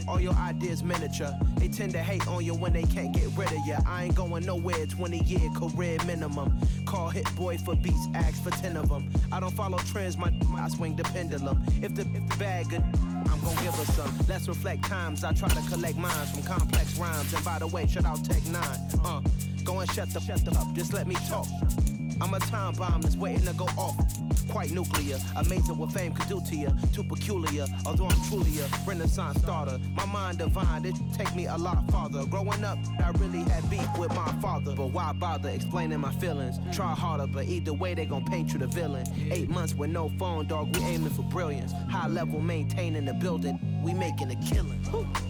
All your ideas miniature. They tend to hate on you when they can't get rid of you. I ain't going nowhere, 20-year career minimum. Call Hit Boy for beats, ask for 10 of them. I don't follow trends, I swing the pendulum. If the bag good, I'm gon' give her some. Let's reflect times, I try to collect minds from complex rhymes. And by the way, shout out Tech 9. Go and shut the up, just let me talk. I'm a time bomb that's waiting to go off. Quite nuclear, amazing what fame could do to you. Too peculiar, although I'm truly a renaissance starter. My mind divine, it take me a lot farther. Growing up, I really had beef with my father. But why bother explaining my feelings? Try harder, but either way they gon' paint you the villain. 8 months with no phone, dog, we aiming for brilliance. High level maintaining the building, we making a killing.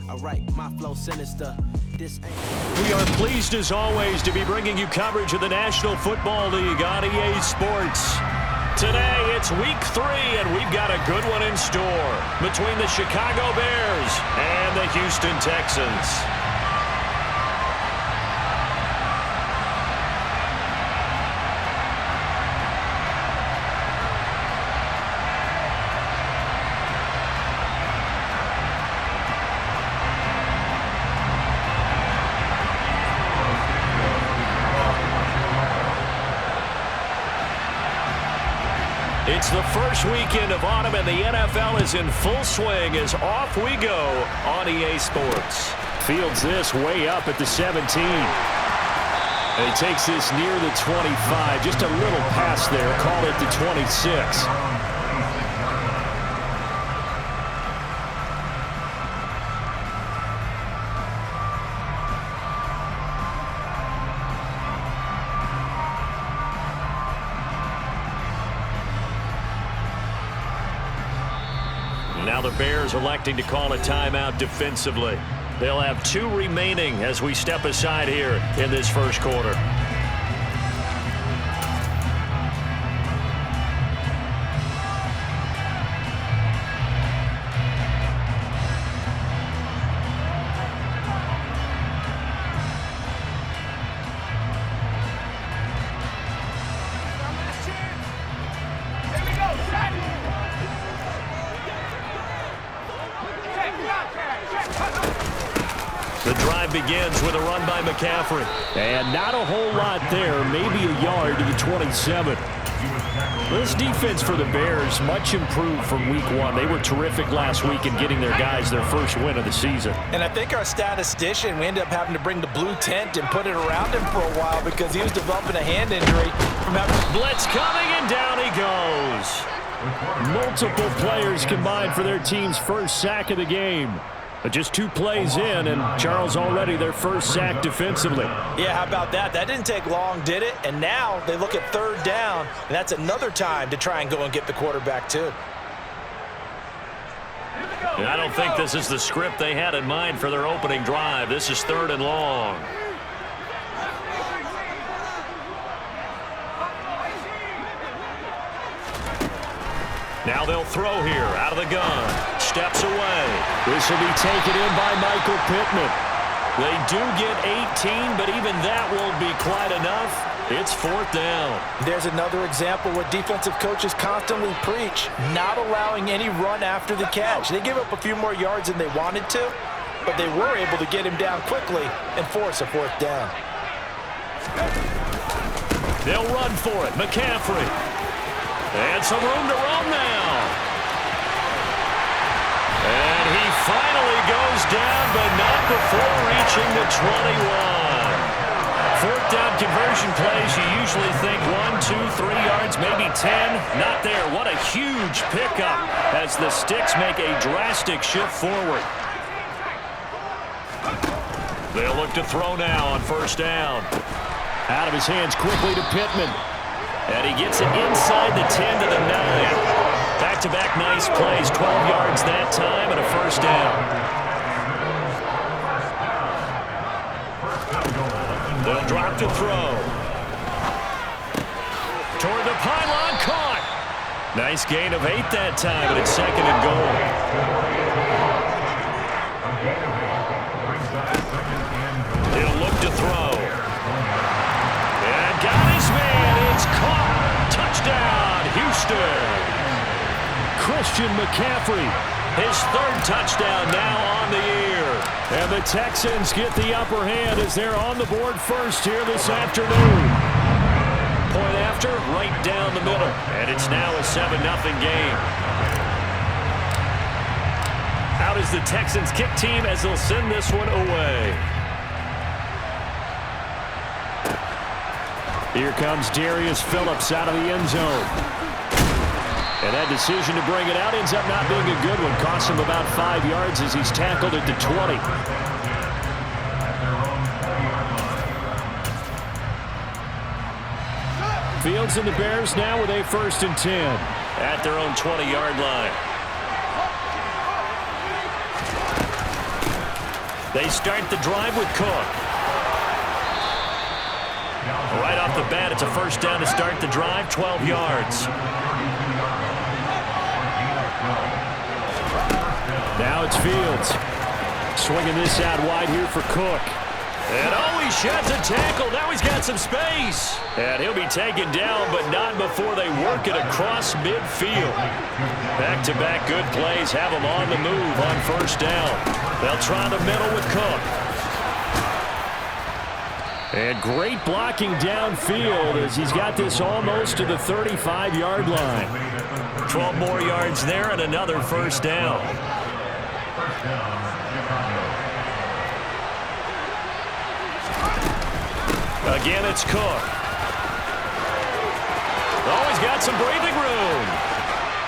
Alright, my flow sinister. We are pleased as always to be bringing you coverage of the National Football League on EA Sports. Today it's week 3 and we've got a good one in store between the Chicago Bears and the Houston Texans. It's the first weekend of autumn, and the NFL is in full swing as off we go on EA Sports. Fields this way up at the 17. And he takes this near the 25. Just a little pass there. Call it the 26. Now the Bears electing to call a timeout defensively. They'll have 2 remaining as we step aside here in this first quarter. The drive begins with a run by McCaffrey. And not a whole lot there, maybe a yard to the 27. This defense for the Bears, much improved from week 1. They were terrific last week in getting their guys their first win of the season. And I think our statistician, we ended up having to bring the blue tent and put it around him for a while because he was developing a hand injury. Blitz coming, and down he goes. Multiple players combined for their team's first sack of the game. But just 2 plays in, and Charles already their first sack defensively. Yeah, how about that? That didn't take long, did it? And now they look at 3rd down, and that's another time to try and go and get the quarterback too. And I don't think this is the script they had in mind for their opening drive. This is 3rd and long. Now they'll throw here out of the gun. Steps away. This will be taken in by Michael Pittman. They do get 18, but even that won't be quite enough. It's 4th down. There's another example where defensive coaches constantly preach, not allowing any run after the catch. They gave up a few more yards than they wanted to, but they were able to get him down quickly and force a 4th down. They'll run for it. McCaffrey. And some room to roam now. And he finally goes down, but not before reaching the 21. 4th down conversion plays, you usually think 1, 2, 3 yards, maybe 10. Not there. What a huge pickup as the Sticks make a drastic shift forward. They'll look to throw now on 1st down. Out of his hands quickly to Pittman. And he gets it inside the 10 to the 9. Back-to-back nice plays, 12 yards that time and a 1st down. They'll drop to throw. Toward the pylon, caught. Nice gain of 8 that time, but it's 2nd and goal. He'll look to throw. And got his man. It's caught. Touchdown, Houston. Christian McCaffrey, his 3rd touchdown now on the year. And the Texans get the upper hand as they're on the board first here this afternoon. Point after, right down the middle. And it's now a 7-0 game. Out is the Texans kick team as they'll send this one away. Here comes Darius Phillips out of the end zone. And that decision to bring it out ends up not being a good one. Costs him about 5 yards as he's tackled at the 20. Fields and the Bears now with a 1st and 10 at their own 20-yard line. They start the drive with Cook. Right off the bat, it's a 1st down to start the drive, 12 yards. Now it's Fields. Swinging this out wide here for Cook. And he sheds a tackle. Now he's got some space. And he'll be taken down, but not before they work it across midfield. Back-to-back good plays have him on the move on 1st down. They'll try the middle with Cook. And great blocking downfield as he's got this almost to the 35-yard line. 12 more yards there and another 1st down. Again, it's Cook. Oh, he's got some breathing room.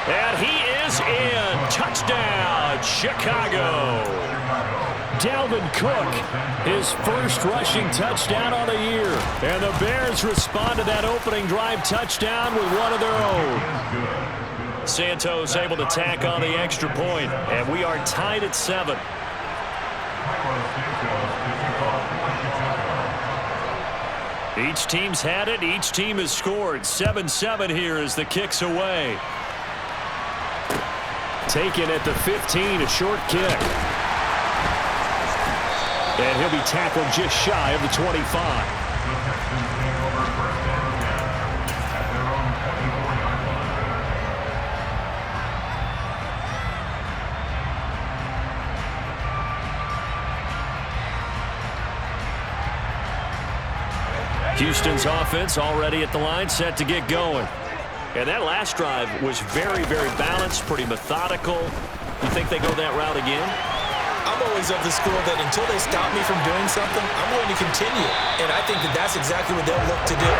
And he is in. Touchdown, Chicago. Dalvin Cook, his 1st rushing touchdown on the year. And the Bears respond to that opening drive touchdown with one of their own. Santos able to tack on the extra point, and we are tied at 7. Each team's had it. Each team has scored. 7-7 here as the kick's away. Taken at the 15, a short kick. And he'll be tackled just shy of the 25. Houston's offense already at the line, set to get going. And that last drive was very, very balanced, pretty methodical. You think they go that route again? I'm always of the school that until they stop me from doing something, I'm going to continue. And I think that that's exactly what they'll look to do.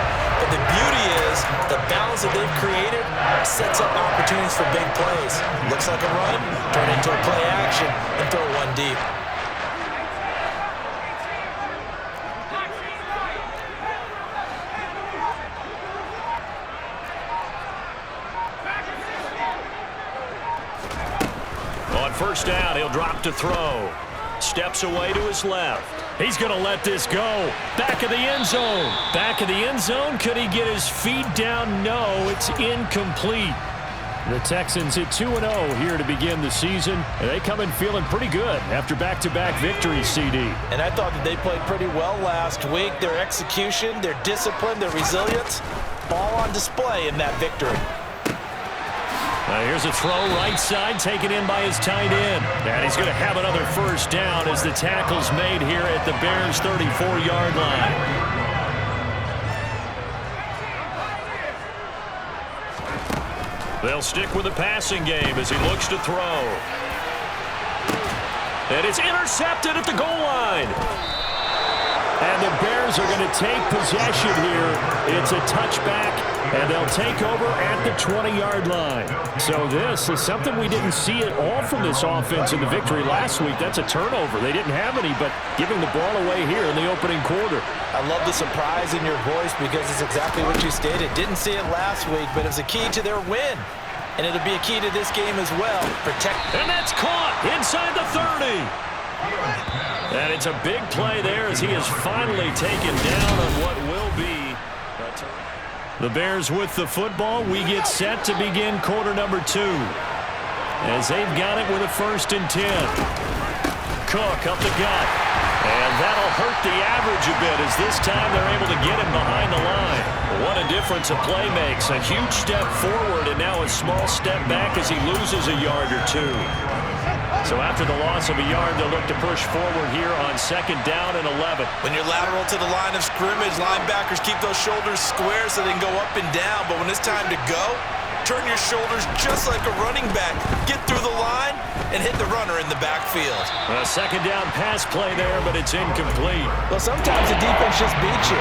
But the beauty is the balance that they've created sets up opportunities for big plays. Looks like a run, turn into a play action, and throw one deep. On 1st down, he'll drop to throw. Steps away to his left. He's going to let this go. Back of the end zone. Back of the end zone. Could he get his feet down? No, it's incomplete. The Texans hit 2-0 here to begin the season, and they come in feeling pretty good after back-to-back victories, CD. And I thought that they played pretty well last week. Their execution, their discipline, their resilience, all on display in that victory. Here's a throw right side taken in by his tight end. And he's going to have another 1st down as the tackle's made here at the Bears' 34-yard line. They'll stick with the passing game as he looks to throw. And it's intercepted at the goal line. And the Bears are going to take possession here. It's a touchback, and they'll take over at the 20-yard line. So this is something we didn't see at all from this offense in the victory last week. That's a turnover. They didn't have any, but giving the ball away here in the opening quarter. I love the surprise in your voice because it's exactly what you stated. Didn't see it last week, but it was a key to their win. And it'll be a key to this game as well. And that's caught inside the 30. And it's a big play there as he is finally taken down on what will be a turn. The Bears with the football. We get set to begin quarter number 2. As they've got it with a 1st and 10. Cook up the gut. And that'll hurt the average a bit as this time they're able to get him behind the line. What a difference a play makes. A huge step forward and now a small step back as he loses a yard or two. So after the loss of a yard, they'll look to push forward here on 2nd down and 11. When you're lateral to the line of scrimmage, linebackers keep those shoulders square so they can go up and down. But when it's time to go, turn your shoulders just like a running back. Get through the line and hit the runner in the backfield. A 2nd down pass play there, but it's incomplete. Well, sometimes the defense just beats you.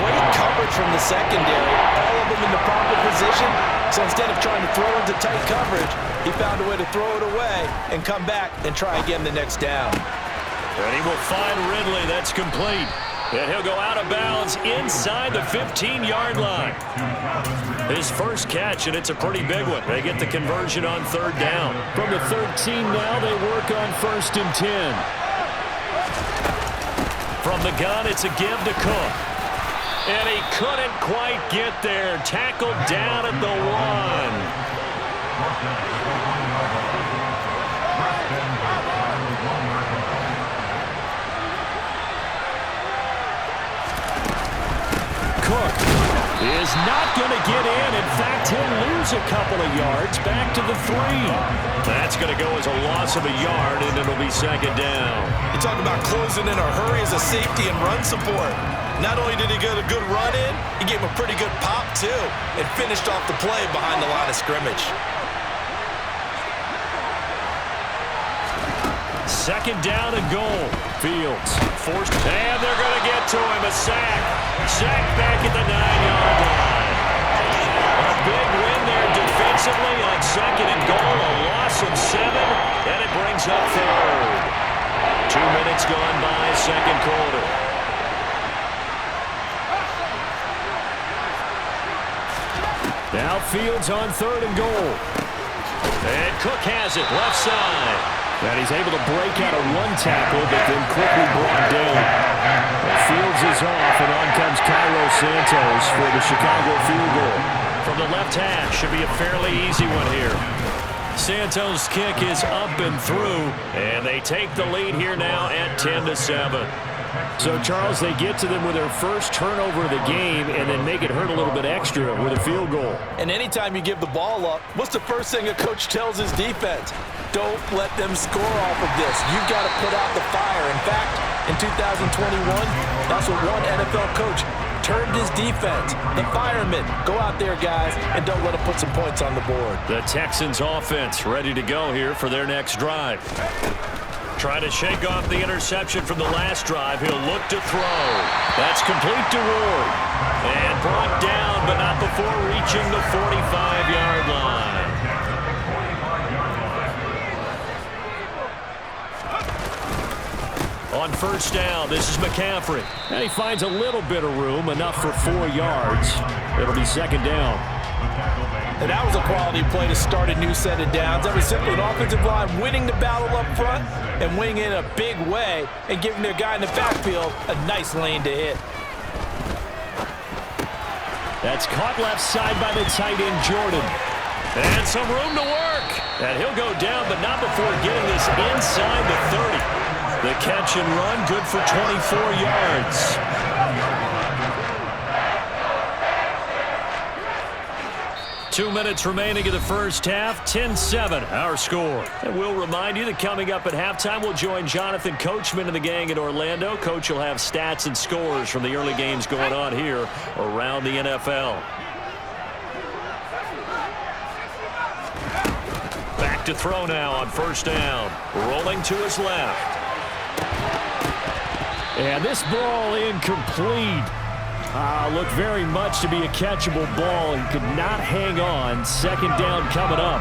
Great coverage from the secondary. All of them in the proper position. So instead of trying to throw into tight coverage, he found a way to throw it away and come back and try again the next down. And he will find Ridley. That's complete. And he'll go out of bounds inside the 15-yard line. His first catch, and it's a pretty big one. They get the conversion on 3rd down. From the 13 now, they work on 1st and 10. From the gun, it's a give to Cook. And he couldn't quite get there. Tackled down at the 1. Cook is not going to get in. In fact, he'll lose a couple of yards back to the 3. That's going to go as a loss of a yard, and it'll be 2nd down. You talk about closing in a hurry as a safety and run support. Not only did he get a good run in, he gave a pretty good pop, too, and finished off the play behind the line of scrimmage. 2nd down and goal. Fields forced, and they're going to get to him. A sack. Sack back at the 9-yard line. A big win there defensively on 2nd and goal. A loss of 7, and it brings up 3rd. 2 minutes gone by, 2nd quarter. Now Fields on 3rd and goal. And Cook has it, left side. And he's able to break out of 1 tackle, but then quickly brought down. And Fields is off, and on comes Cairo Santos for the Chicago field goal. From the left hash, should be a fairly easy one here. Santos' kick is up and through, and they take the lead here now at 10-7. So, Charles, they get to them with their first turnover of the game and then make it hurt a little bit extra with a field goal. And anytime you give the ball up, what's the first thing a coach tells his defense? Don't let them score off of this. You've got to put out the fire. In fact, in 2021, that's what one NFL coach termed his defense. The firemen. Go out there, guys, and don't let them put some points on the board. The Texans offense ready to go here for their next drive. Trying to shake off the interception from the last drive. He'll look to throw. That's complete to Ward. And brought down, but not before reaching the 45-yard line. On 1st down, this is McCaffrey. And he finds a little bit of room, enough for 4 yards. It'll be 2nd down. And that was a quality play to start a new set of downs. That was simply an offensive line winning the battle up front and winning in a big way and giving their guy in the backfield a nice lane to hit. That's caught left side by the tight end, Jordan. And some room to work. And he'll go down, but not before getting this inside the 30. The catch and run, good for 24 yards. Two minutes remaining in the first half, 10-7, our score. And we'll remind you that coming up at halftime, we'll join Jonathan Coachman and the gang in Orlando. Coach will have stats and scores from the early games going on here around the NFL. Back to throw now on 1st down. Rolling to his left. And this ball incomplete. Looked very much to be a catchable ball and could not hang on. 2nd down coming up.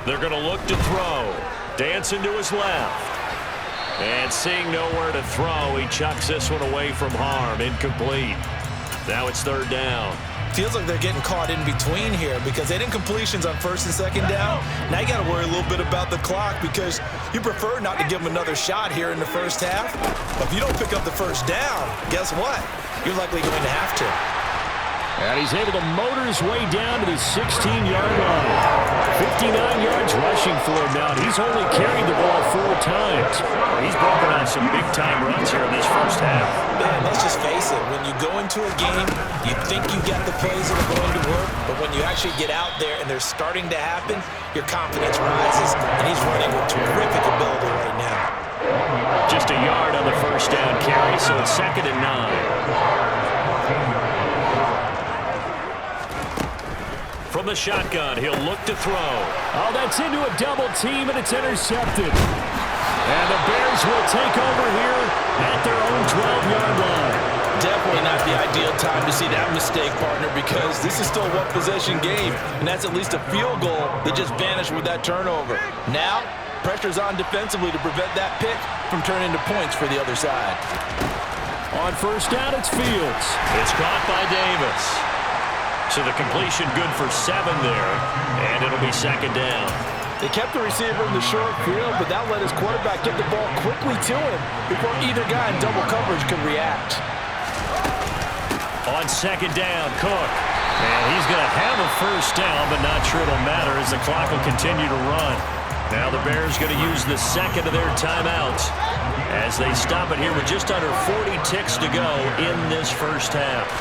They're going to look to throw. Dancing to his left. And seeing nowhere to throw, he chucks this one away from harm. Incomplete. Now it's 3rd down. Feels like they're getting caught in between here because they didn't completions on 1st and 2nd down. Now you got to worry a little bit about the clock because you prefer not to give them another shot here in the first half. But if you don't pick up the 1st down, guess what? You're likely going to have to. And he's able to motor his way down to the 16-yard line. 59 yards rushing. rushing for him now, and he's only carried the ball 4 times. He's broken on some big-time runs here in this first half. Man, let's just face it. When you go into a game, you think you got the plays that are going to work, but when you actually get out there and they're starting to happen, your confidence rises, and he's running with terrific ability right now. Just a yard on the first down carry, so it's 2nd and 9. From the shotgun, he'll look to throw. Oh, that's into a double team, and it's intercepted. And the Bears will take over here at their own 12-yard line. Definitely not the ideal time to see that mistake, partner, because this is still a one-possession game, and that's at least a field goal that just vanished with that turnover. Now, pressure's on defensively to prevent that pick from turning into points for the other side. On first down, it's Fields. It's caught by Davis. So the completion good for 7 there, and it'll be 2nd down. They kept the receiver in the short field, but that let his quarterback get the ball quickly to him before either guy in double coverage could react. On 2nd down, Cook. And he's going to have a first down, but not sure it'll matter as the clock will continue to run. Now the Bears going to use the second of their timeouts as they stop it here with just under 40 ticks to go in this first half.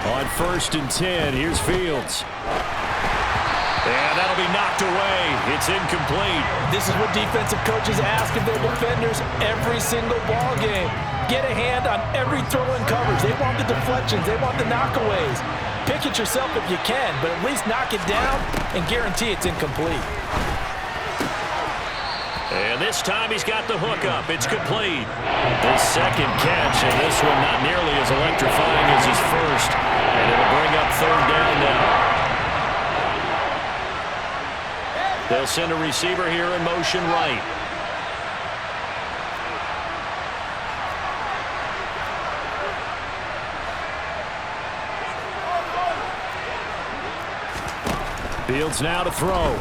On 1st and 10, here's Fields. And that'll be knocked away. It's incomplete. This is what defensive coaches ask of their defenders every single ball game. Get a hand on every throw in coverage. They want the deflections. They want the knockaways. Pick it yourself if you can, but at least knock it down and guarantee it's incomplete. And this time he's got the hook up. It's complete. His second catch, and this one not nearly as electrifying as his first. And it'll bring up 3rd down now. They'll send a receiver here in motion right. Fields now to throw.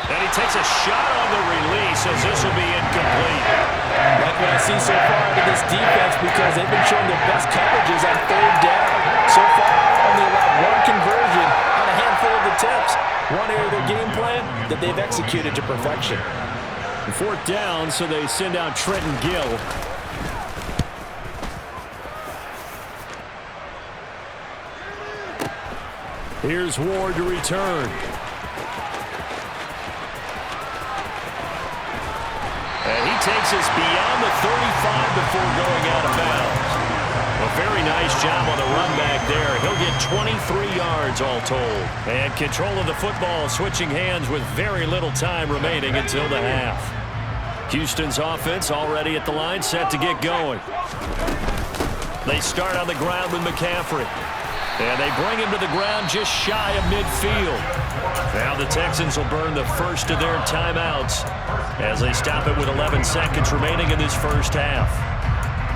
And he takes a shot on the release as this will be incomplete. Like what I see so far out of this defense, because they've been showing their best coverages on 3rd down. So far, only allowed 1 conversion on a handful of attempts. One area of their game plan that they've executed to perfection. 4th down, so they send out Trenton Gill. Here's Ward to return. And he takes us beyond the 35 before going out of bounds. A very nice job on the run back there. He'll get 23 yards all told. And control of the football switching hands with very little time remaining until the half. Houston's offense already at the line, set to get going. They start on the ground with McCaffrey. And they bring him to the ground just shy of midfield. Now the Texans will burn the first of their timeouts as they stop it with 11 seconds remaining in this first half.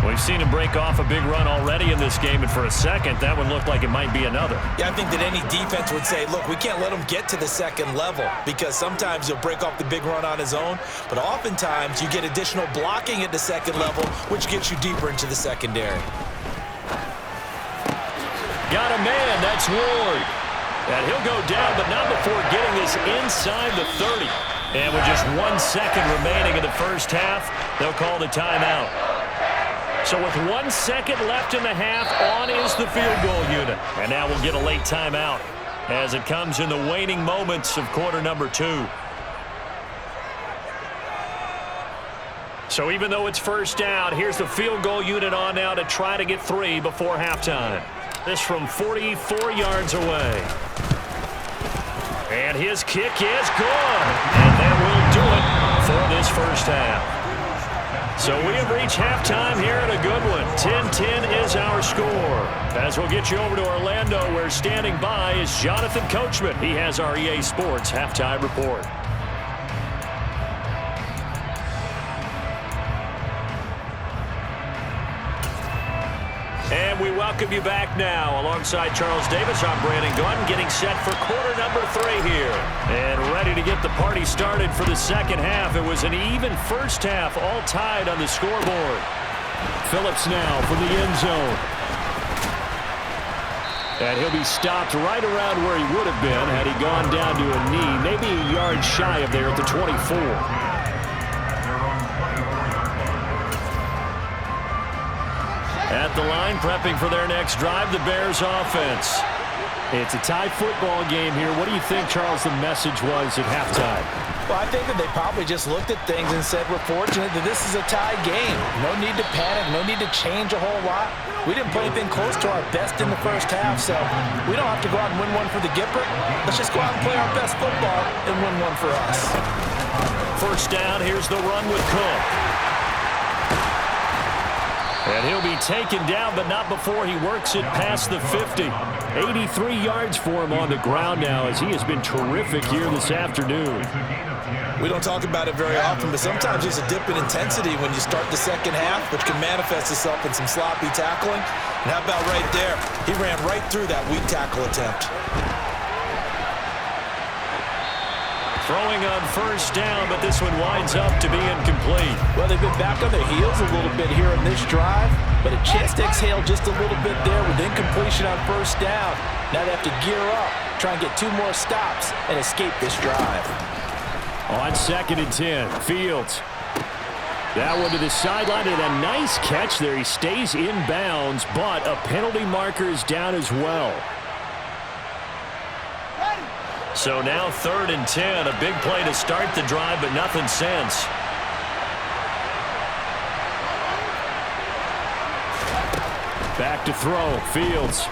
We've seen him break off a big run already in this game, and for a second, that one looked like it might be another. Yeah, I think that any defense would say, look, we can't let him get to the second level, because sometimes he'll break off the big run on his own, but oftentimes you get additional blocking at the second level, which gets you deeper into the secondary. Got a man, that's Ward. And he'll go down, but not before getting this inside the 30. And with just 1 second remaining in the first half, they'll call the timeout. So with 1 second left in the half, on is the field goal unit. And now we'll get a late timeout as it comes in the waning moments of quarter number 2. So even though it's first down, here's the field goal unit on now to try to get 3 before halftime. This from 44 yards away. And his kick is good. And that will do it for this first half. So we have reached halftime here at a good one. 10-10 is our score. As we'll get you over to Orlando, where standing by is Jonathan Coachman. He has our EA Sports halftime report. And we welcome you back now. Alongside Charles Davis, I'm Brandon Gunn, getting set for quarter number 3 here. And ready to get the party started for the second half. It was an even first half, all tied on the scoreboard. Phillips now from the end zone. And he'll be stopped right around where he would have been had he gone down to a knee, maybe a yard shy of there at the 24. At the line, prepping for their next drive, the Bears offense. It's a tie football game here. What do you think, Charles, the message was at halftime? Well, I think that they probably just looked at things and said, we're fortunate that this is a tie game. No need to panic, no need to change a whole lot. We didn't play anything close to our best in the first half, so we don't have to go out and win one for the Gipper. Let's just go out and play our best football and win one for us. First down, here's the run with Cook. And he'll be taken down, but not before he works it past the 50. 83 yards for him on the ground now as he has been terrific here this afternoon. We don't talk about it very often, but sometimes there's a dip in intensity when you start the second half, which can manifest itself in some sloppy tackling. And how about right there? He ran right through that weak tackle attempt. Throwing on first down, but this one winds up to be incomplete. Well, they've been back on their heels a little bit here in this drive, but a chance to exhale just a little bit there with incompletion on first down. Now they have to gear up, try and get 2 more stops, and escape this drive. On 2nd and 10, Fields. That one to the sideline, and a nice catch there. He stays in bounds, but a penalty marker is down as well. So now 3rd and 10, a big play to start the drive, but nothing since. Back to throw, Fields.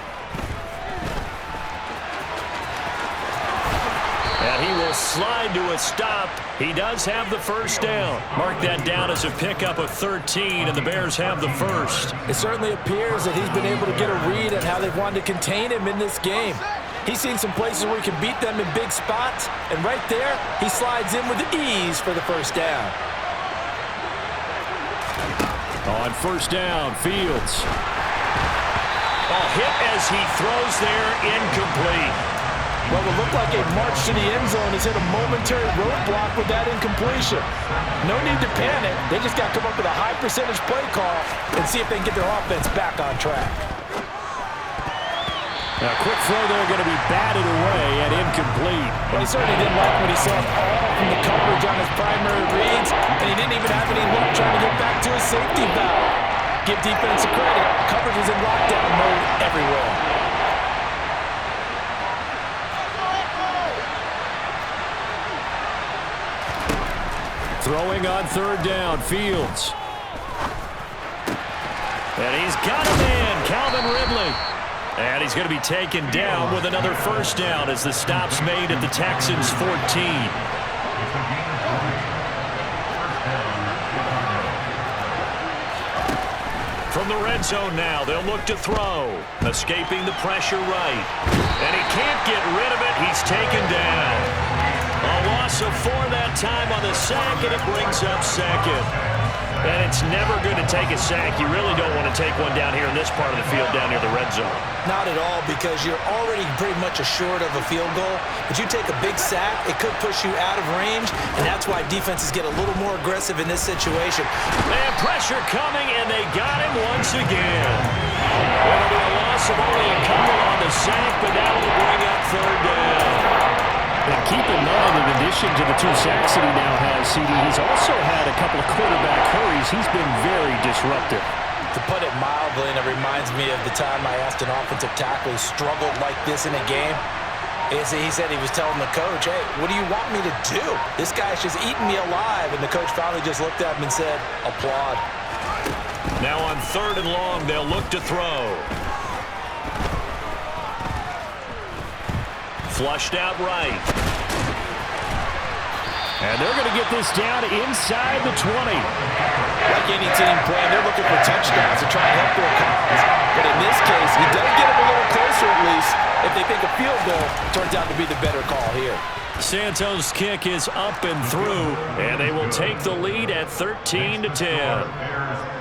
And he will slide to a stop. He does have the first down. Mark that down as a pickup of 13, and the Bears have the first. It certainly appears that he's been able to get a read on how they've wanted to contain him in this game. He's seen some places where he can beat them in big spots, and right there, he slides in with ease for the first down. On first down, Fields. Hit as he throws there, incomplete. Well, it looked like a march to the end zone has hit a momentary roadblock with that incompletion. No need to panic. They just got to come up with a high percentage play call and see if they can get their offense back on track. A quick throw there going to be batted away and incomplete. Well, he certainly didn't like what he saw all from the coverage on his primary reads, and he didn't even have any luck trying to get back to his safety valve. Give defense a credit. Coverage was in lockdown mode everywhere. Throwing on 3rd down, Fields. And he's got him in, Calvin Ridley. And he's going to be taken down with another first down as the stop's made at the Texans' 14. From the red zone now, they'll look to throw. Escaping the pressure right. And he can't get rid of it. He's taken down. A loss of 4 that time on the sack, and it brings up 2nd. And it's never good to take a sack. You really don't want to take one down here in this part of the field down near the red zone. Not at all, because you're already pretty much assured of a field goal. But you take a big sack, it could push you out of range, and that's why defenses get a little more aggressive in this situation. And pressure coming, and they got him once again. It'll be a loss of only a couple on the sack, but that will bring up 3rd down. And keep in mind, in addition to the 2 sacks that he now has, CD, he's also had a couple of quarterback hurries. He's been very disruptive. To put it mildly, and it reminds me of the time I asked an offensive tackle who struggled like this in a game. He said he was telling the coach, hey, what do you want me to do? This guy's just eating me alive. And the coach finally just looked at him and said, applaud. Now on 3rd and long, they'll look to throw. Flushed out right. And they're going to get this down inside the 20. Like any team playing, they're looking for touchdowns to try and help their cause. But in this case, he does get them a little closer at least. If they think a field goal turns out to be the better call here. Santos' kick is up and through, and they will take the lead at 13-10.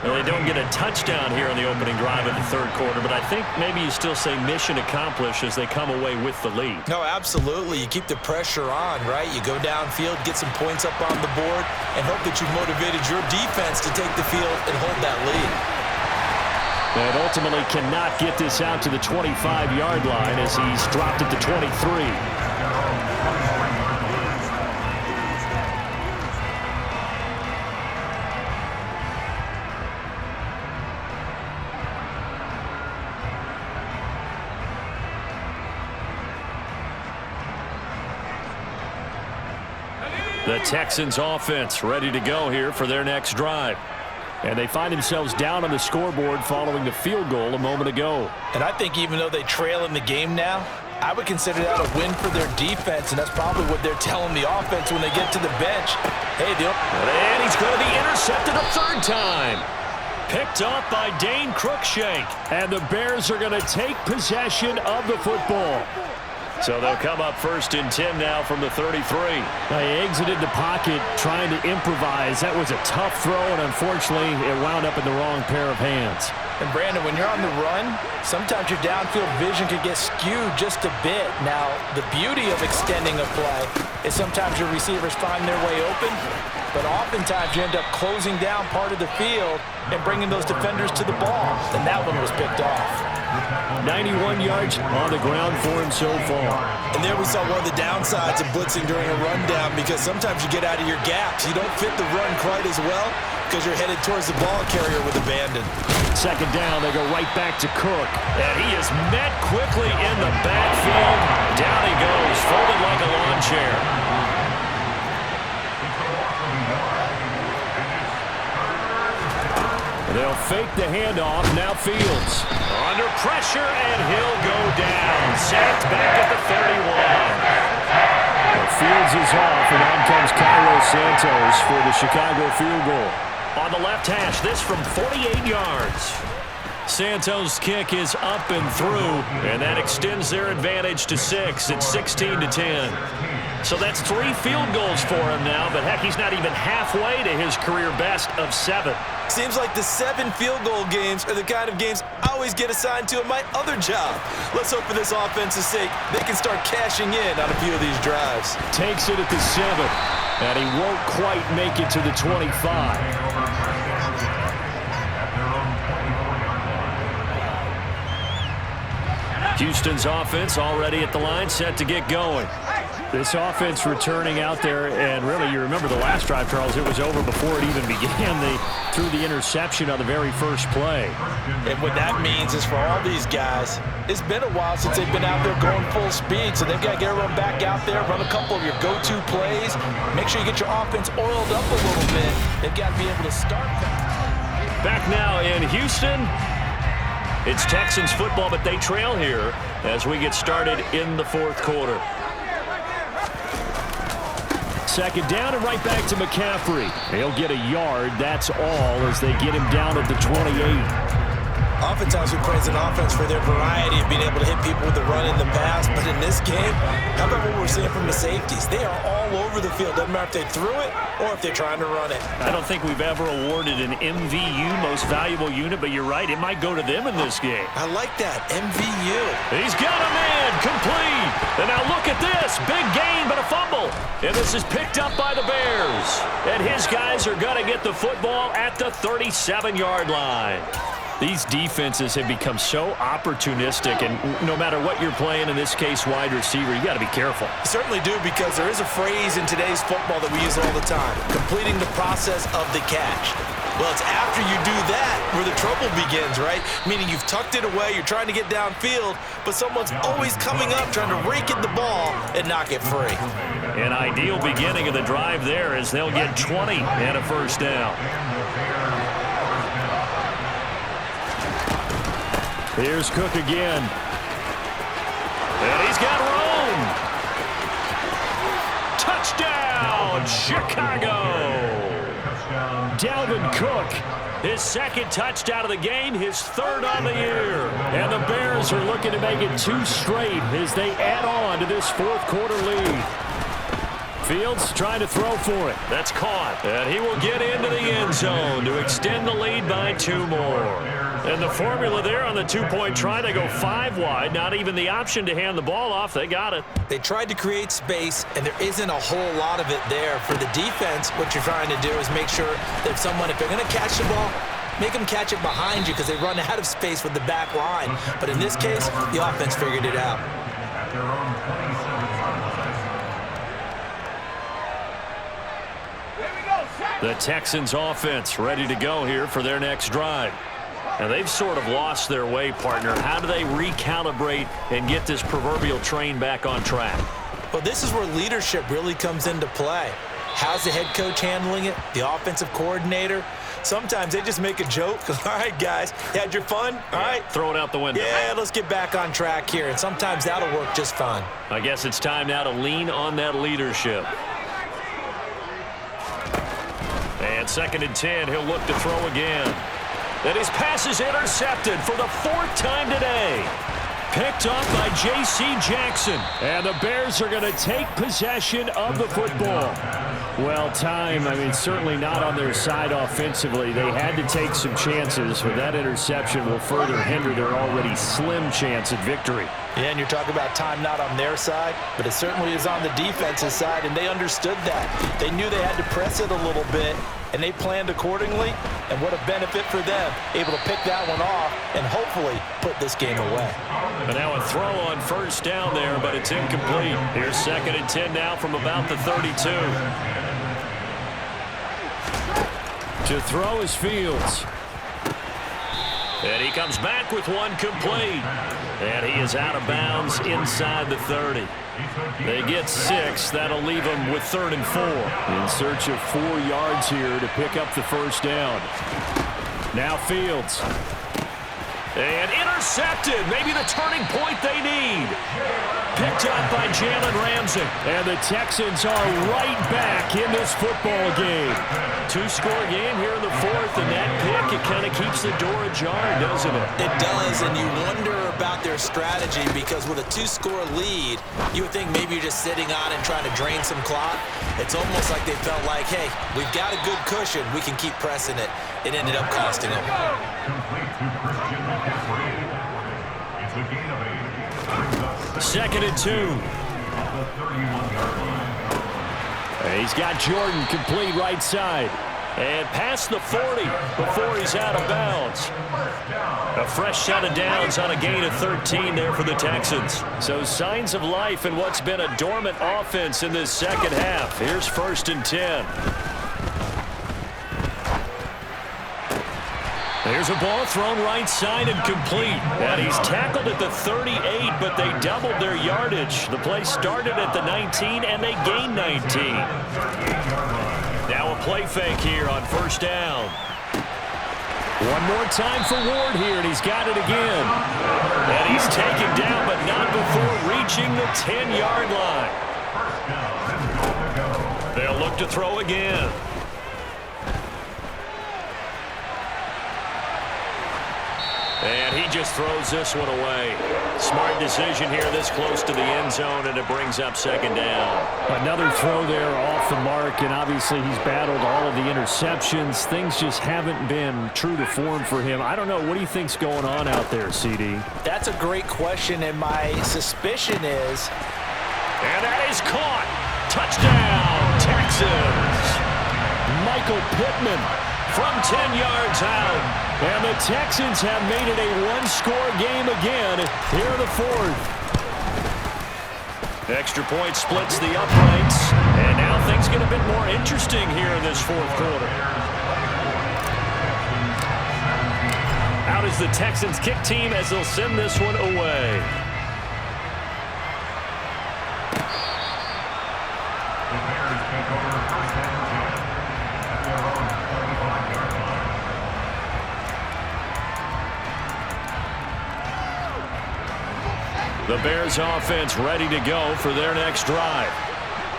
Well, they don't get a touchdown here in the opening drive of the 3rd quarter, but I think maybe you still say mission accomplished as they come away with the lead. No, absolutely. You keep the pressure on, right? You go downfield, get some points up on the board, and hope that you've motivated your defense to take the field and hold that lead. And ultimately cannot get this out to the 25-yard line as he's dropped it to 23. The Texans offense ready to go here for their next drive. And they find themselves down on the scoreboard following the field goal a moment ago. And I think even though they trail in the game now, I would consider that a win for their defense, and that's probably what they're telling the offense when they get to the bench. Hey, and he's going to be intercepted a third time. Picked up by Dane Cruikshank. And the Bears are going to take possession of the football. So they'll come up 1st and 10 now from the 33. They exited the pocket trying to improvise. That was a tough throw, and unfortunately, it wound up in the wrong pair of hands. And Brandon, when you're on the run, sometimes your downfield vision could get skewed just a bit. Now, the beauty of extending a play is sometimes your receivers find their way open, but oftentimes you end up closing down part of the field and bringing those defenders to the ball. And that one was picked off. 91 yards on the ground for him so far. And there we saw one of the downsides of blitzing during a rundown, because sometimes you get out of your gaps. You don't fit the run quite as well because you're headed towards the ball carrier with abandon. 2nd down, they go right back to Cook. And he is met quickly in the backfield. Down he goes, folded like a lawn chair. They'll fake the handoff. Now Fields. Under pressure, and he'll go down. Sacked back at the 31. Well, Fields is off, and on comes Cairo Santos for the Chicago field goal. On the left hash, this from 48 yards. Santos' kick is up and through, and that extends their advantage to 6. It's 16-10. So that's 3 field goals for him now, but heck, he's not even halfway to his career best of 7. Seems like the 7 field goal games are the kind of games I always get assigned to in my other job. Let's hope for this offense's sake they can start cashing in on a few of these drives. Takes it at the 7, and he won't quite make it to the 25. Houston's offense already at the line, set to get going. This offense returning out there, and really, you remember the last drive, Charles, it was over before it even began. They threw the interception on the very first play. And what that means is for all these guys, it's been a while since they've been out there going full speed, so they've got to get everyone back out there, run a couple of your go-to plays, make sure you get your offense oiled up a little bit. They've got to be able to start that. Back now in Houston. It's Texans football, but they trail here as we get started in the 4th quarter. 2nd down and right back to McCaffrey. He'll get a yard, that's all, as they get him down at the 28. Oftentimes we praise an offense for their variety of being able to hit people with the run in the pass, but in this game, how about what we're seeing from the safeties? They are all over the field. Doesn't matter if they threw it or if they're trying to run it. I don't think we've ever awarded an MVU, most valuable unit, but you're right, it might go to them in this game. I like that, MVU. He's got a man, complete. And now look at this, big gain, but a fumble. And this is picked up by the Bears. And his guys are going to get the football at the 37-yard line. These defenses have become so opportunistic, and no matter what you're playing, in this case wide receiver, you got to be careful. You certainly do, because there is a phrase in today's football that we use all the time, completing the process of the catch. Well, it's after you do that where the trouble begins, right? Meaning you've tucked it away, you're trying to get downfield, but someone's always coming up trying to rake at the ball and knock it free. An ideal beginning of the drive there as they'll get 20 and a 1st down. Here's Cook again. And he's got room. Touchdown, Chicago. Dalvin Cook. His 2nd touchdown of the game, his 3rd on the year. And the Bears are looking to make it 2 straight as they add on to this 4th quarter lead. Fields trying to throw for it. That's caught. And he will get into the end zone to extend the lead by 2 more. And the formula there on the 2-point try, they go 5 wide. Not even the option to hand the ball off. They got it. They tried to create space, and there isn't a whole lot of it there. For the defense, what you're trying to do is make sure that if they're going to catch the ball, make them catch it behind you because they run out of space with the back line. But in this case, the offense figured it out. The Texans offense ready to go here for their next drive. Now they've sort of lost their way, partner. How do they recalibrate and get this proverbial train back on track? Well, this is where leadership really comes into play. How's the head coach handling it? The offensive coordinator? Sometimes they just make a joke. All right, guys, you had your fun? All right. Throw it out the window. Yeah, let's get back on track here. And sometimes that'll work just fine. I guess it's time now to lean on that leadership. And 2nd and 10, he'll look to throw again. And his pass is intercepted for the 4th time today. Picked off by J.C. Jackson. And the Bears are going to take possession of the football. Well, time, certainly not on their side offensively. They had to take some chances, but that interception will further hinder their already slim chance at victory. Yeah, and you're talking about time not on their side, but it certainly is on the defensive side, and they understood that. They knew they had to press it a little bit, and they planned accordingly, and what a benefit for them, able to pick that one off and hopefully put this game away. And now a throw on 1st down there, but it's incomplete. Here's 2nd and 10 now from about the 32. To throw is Fields. And he comes back with one complete. And he is out of bounds inside the 30. They get 6. That'll leave them with 3rd and 4. In search of 4 yards here to pick up the 1st down. Now Fields. And intercepted. Maybe the turning point they need. Picked up by Jalen Ramsey. And the Texans are right back in this football game. 2-score game here in the 4th, and that pick, it kind of keeps the door ajar, doesn't it? It does, and you wonder about their strategy because with a 2-score lead, you would think maybe you're just sitting on and trying to drain some clock. It's almost like they felt like, hey, we've got a good cushion. We can keep pressing it. It ended up costing them. 2nd and 2. He's got Jordan complete right side. And past the 40 before he's out of bounds. A fresh set of downs on a gain of 13 there for the Texans. So signs of life in what's been a dormant offense in this 2nd half. Here's 1st and 10. There's a ball thrown right side and complete. And he's tackled at the 38, but they doubled their yardage. The play started at the 19, and they gained 19. Now a play fake here on 1st down. One more time for Ward here, and he's got it again. And he's taken down, but not before reaching the 10-yard line. They'll look to throw again. And he just throws this one away. Smart decision here this close to the end zone, and it brings up 2nd down. Another throw there off the mark, and obviously he's battled all of the interceptions. Things just haven't been true to form for him. I don't know. What do you think's going on out there, CD? That's a great question, and my suspicion is... And that is caught. Touchdown, Texans. Michael Pittman from 10 yards out. And the Texans have made it a 1-score game again here in the 4th. Extra point splits the uprights. And now things get a bit more interesting here in this 4th quarter. Out is the Texans kick team as they'll send this one away. The Bears offense ready to go for their next drive.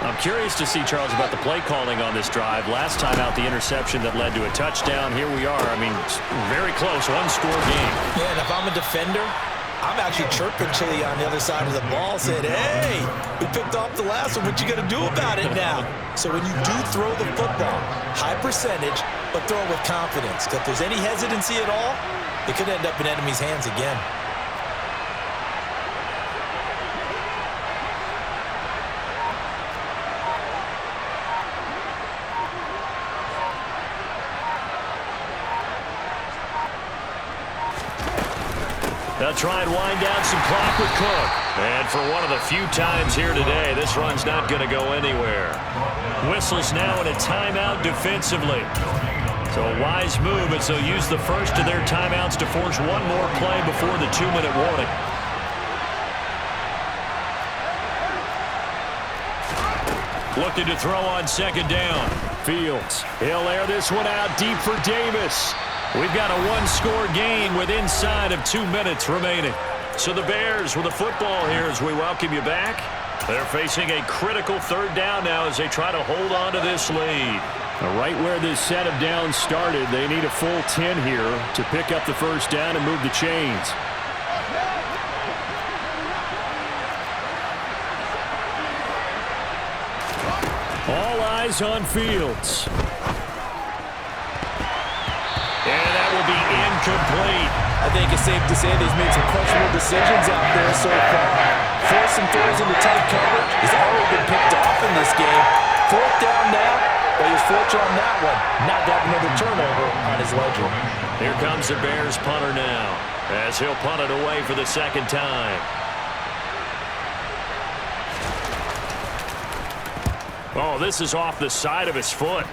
I'm curious to see, Charles, about the play calling on this drive. Last time out, the interception that led to a touchdown. Here we are. Very close, 1-score game. Yeah, and if I'm a defender, I'm actually chirping Chili on the other side of the ball, saying, hey, we picked off the last one. What you going to do about it now? So when you do throw the football, high percentage, but throw it with confidence. Because if there's any hesitancy at all, it could end up in enemy's hands again. to try and wind down some clock with Cook. And for one of the few times here today, this run's not going to go anywhere. Whistles now in a timeout defensively. So a wise move as they'll use the first of their timeouts to force one more play before the 2-minute warning. Looking to throw on second down. Fields. He'll air this one out deep for Davis. We've got a one-score game with inside of 2 minutes remaining. So the Bears with the football here as we welcome you back. They're facing a critical third down now as they try to hold on to this lead. Right where this set of downs started, they need a full 10 here to pick up the first down and move the chains. All eyes on Fields. And that will be incomplete. I think it's safe to say they've made some questionable decisions out there so far. Forcing throws into tight coverage. He's already been picked off in this game. Fourth down now, but he was fortunate on that one. Not to have another turnover on his ledger. Here comes the Bears punter now as he'll punt it away for the second time. Oh, this is off the side of his foot.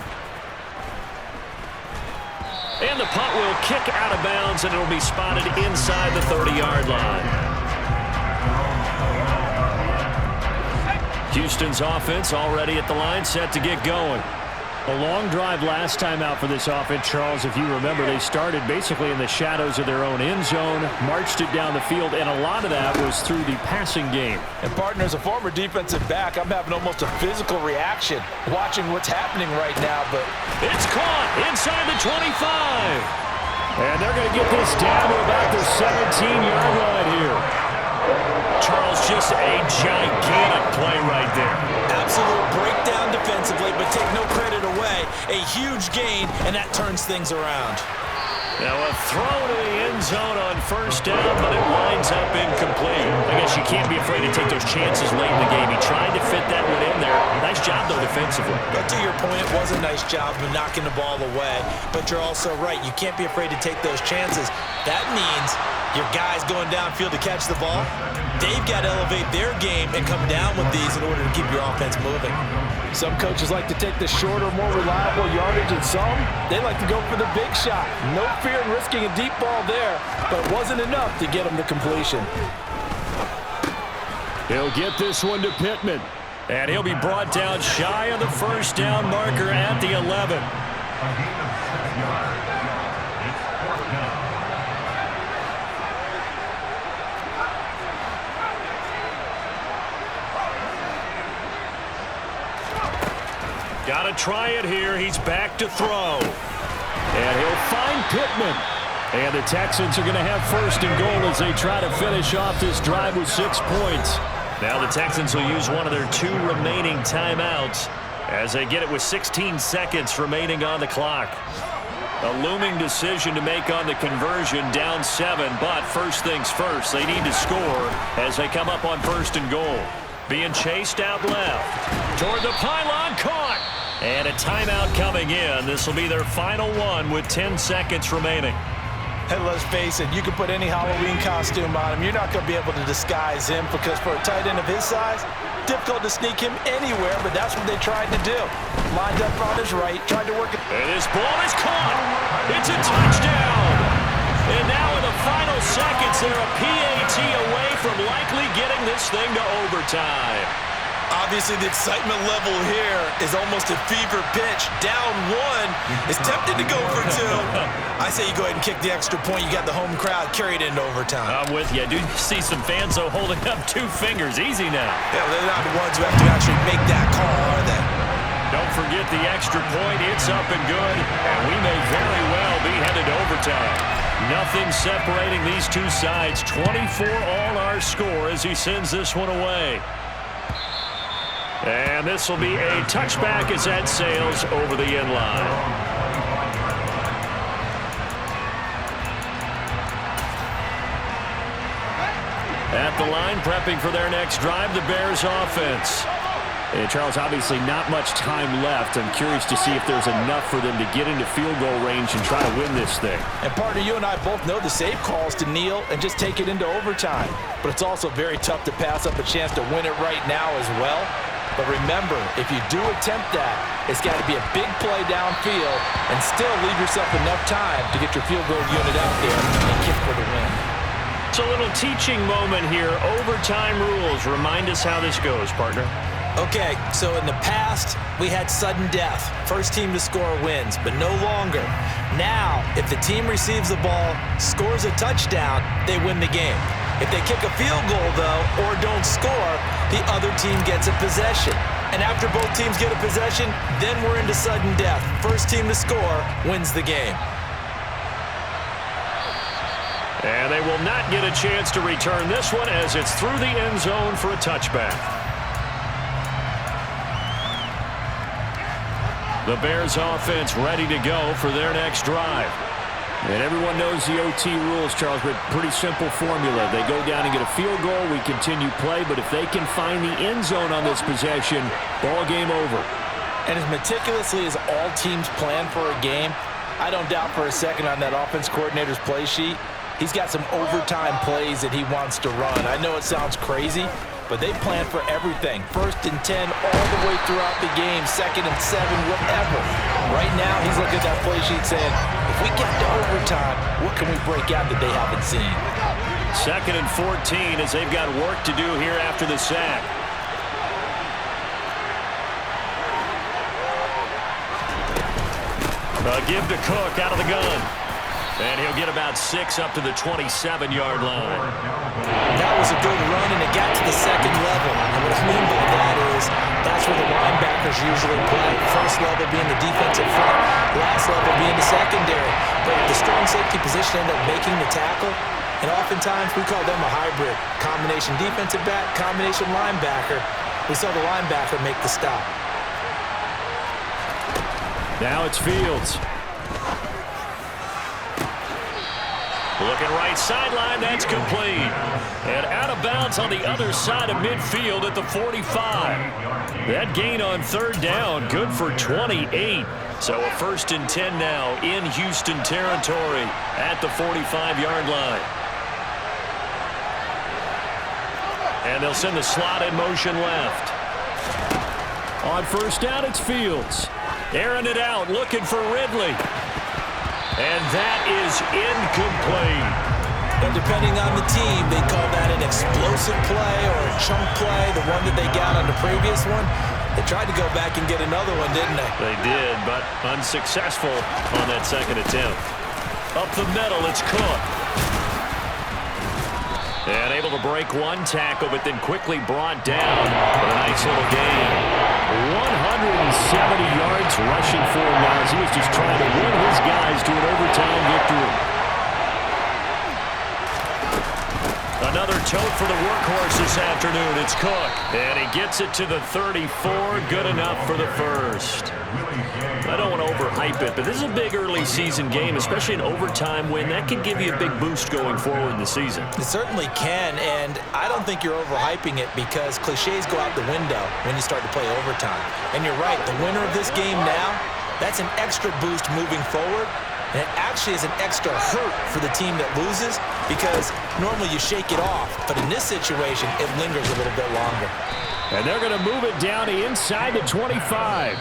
And the punt will kick out of bounds, and it'll be spotted inside the 30-yard line. Houston's offense already at the line, set to get going. A long drive last time out for this offense, Charles. If you remember, they started basically in the shadows of their own end zone, marched it down the field, and a lot of that was through the passing game. And partner, as a former defensive back, I'm having almost a physical reaction watching what's happening right now. But it's caught inside the 25. And they're going to get this down to about their 17-yard line here. Charles, just a gigantic play right there. Absolute breakdown defensively, but take no credit away. A huge gain, and that turns things around. Now a throw to the end zone on first down, but it winds up incomplete. I guess you can't be afraid to take those chances late in the game. He tried to fit that one in there. Nice job, though, defensively. But to your point, it was a nice job of knocking the ball away. But you're also right. You can't be afraid to take those chances. That means your guys going downfield to catch the ball, they've got to elevate their game and come down with these in order to keep your offense moving. Some coaches like to take the shorter, more reliable yardage, and some, they like to go for the big shot. No fear in risking a deep ball there, but it wasn't enough to get them to completion. He'll get this one to Pittman. And he'll be brought down shy of the first down marker at the 11. Got to try it here. He's back to throw. And he'll find Pittman. And the Texans are going to have first and goal as they try to finish off this drive with 6 points. Now the Texans will use one of their 2 remaining timeouts as they get it with 16 seconds remaining on the clock. A looming decision to make on the conversion, down 7, but first things first, they need to score as they come up on first and goal. Being chased out left. Toward the pylon, caught. And a timeout coming in. This will be their final one with 10 seconds remaining. And let's face it, you can put any Halloween costume on him. You're not going to be able to disguise him because for a tight end of his size, difficult to sneak him anywhere, but that's what they tried to do. Lined up on his right, tried to work it. And his ball is caught. It's a touchdown. And now in the final seconds, they're a PAT away from likely getting this thing to overtime. Obviously, the excitement level here is almost a fever pitch. Down 1 is tempted to go for 2. I say you go ahead and kick the extra point. You got the home crowd, carry it into overtime. I'm with you. I do see some fans, though, holding up 2 fingers. Easy now. Yeah, they're not the ones who have to actually make that call, are they? Don't forget the extra point. It's up and good, and we may very well be headed to overtime. Nothing separating these 2 sides. 24 all our score as he sends this one away. And this will be a touchback as that sails over the end line. At the line, prepping for their next drive, the Bears offense. And Charles, obviously not much time left. I'm curious to see if there's enough for them to get into field goal range and try to win this thing. And partner, you and I both know the safe call is to kneel and just take it into overtime. But it's also very tough to pass up a chance to win it right now as well. But remember, if you do attempt that, it's got to be a big play downfield and still leave yourself enough time to get your field goal unit out there and kick for the win. It's a little teaching moment here. Overtime rules. Remind us how this goes, partner. Okay, so in the past, we had sudden death. First team to score wins, but no longer. Now, if the team receives the ball, scores a touchdown, they win the game. If they kick a field goal, though, or don't score, the other team gets a possession. And after both teams get a possession, then we're into sudden death. First team to score wins the game. And they will not get a chance to return this one as it's through the end zone for a touchback. The Bears offense ready to go for their next drive. And everyone knows the OT rules, Charles, but pretty simple formula. They go down and get a field goal, we continue play, but if they can find the end zone on this possession, ball game over. And as meticulously as all teams plan for a game, I don't doubt for a second on that offense coordinator's play sheet, he's got some overtime plays that he wants to run. I know it sounds crazy, but they plan for everything. 1st and 10 all the way throughout the game, 2nd and 7, whatever. Right now, he's looking at that play sheet saying, if we get to overtime, what can we break out that they haven't seen? 2nd and 14 as they've got work to do here after the sack. Give to Cook out of the gun. And he'll get about 6 up to the 27-yard line. That was a good run, and it got to the second level. And what I mean by that is that's where the linebackers usually play. First level being the defensive front, last level being the secondary. But the strong safety position ended up making the tackle, and oftentimes we call them a hybrid. Combination defensive back, combination linebacker. We saw the linebacker make the stop. Now it's Fields. Looking right sideline, that's complete. And out of bounds on the other side of midfield at the 45. That gain on 3rd down, good for 28. So a 1st and 10 now in Houston territory at the 45-yard line. And they'll send the slot in motion left. On 1st down, it's Fields. Airing it out, looking for Ridley. And that is incomplete. And depending on the team, they call that an explosive play or a chunk play, the one that they got on the previous one. They tried to go back and get another one, didn't they? They did, but unsuccessful on that 2nd attempt. Up the middle, it's Cook. And able to break one tackle, but then quickly brought down with a nice little gain. 170 yards rushing for him now as he was just trying to win his guys to an overtime victory. Another tote for the workhorse this afternoon. It's Cook. And he gets it to the 34. Good enough for the 1st. I don't want to overhype it, but this is a big early season game, especially an overtime win. That could give you a big boost going forward in the season. It certainly can, and I don't think you're overhyping it because cliches go out the window when you start to play overtime. And you're right, the winner of this game now, that's an extra boost moving forward. And it actually is an extra hurt for the team that loses because normally you shake it off. But in this situation, it lingers a little bit longer. And they're going to move it down to inside the 25.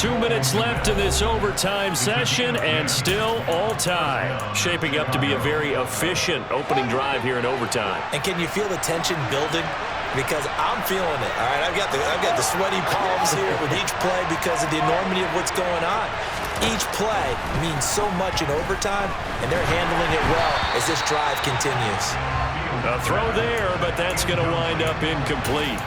2 minutes left in this overtime session, and still all time. Shaping up to be a very efficient opening drive here in overtime. And can you feel the tension building? Because I'm feeling it. All right, I've got the sweaty palms here with each play because of the enormity of what's going on. Each play means so much in overtime, and they're handling it well as this drive continues. A throw there, but that's going to wind up incomplete.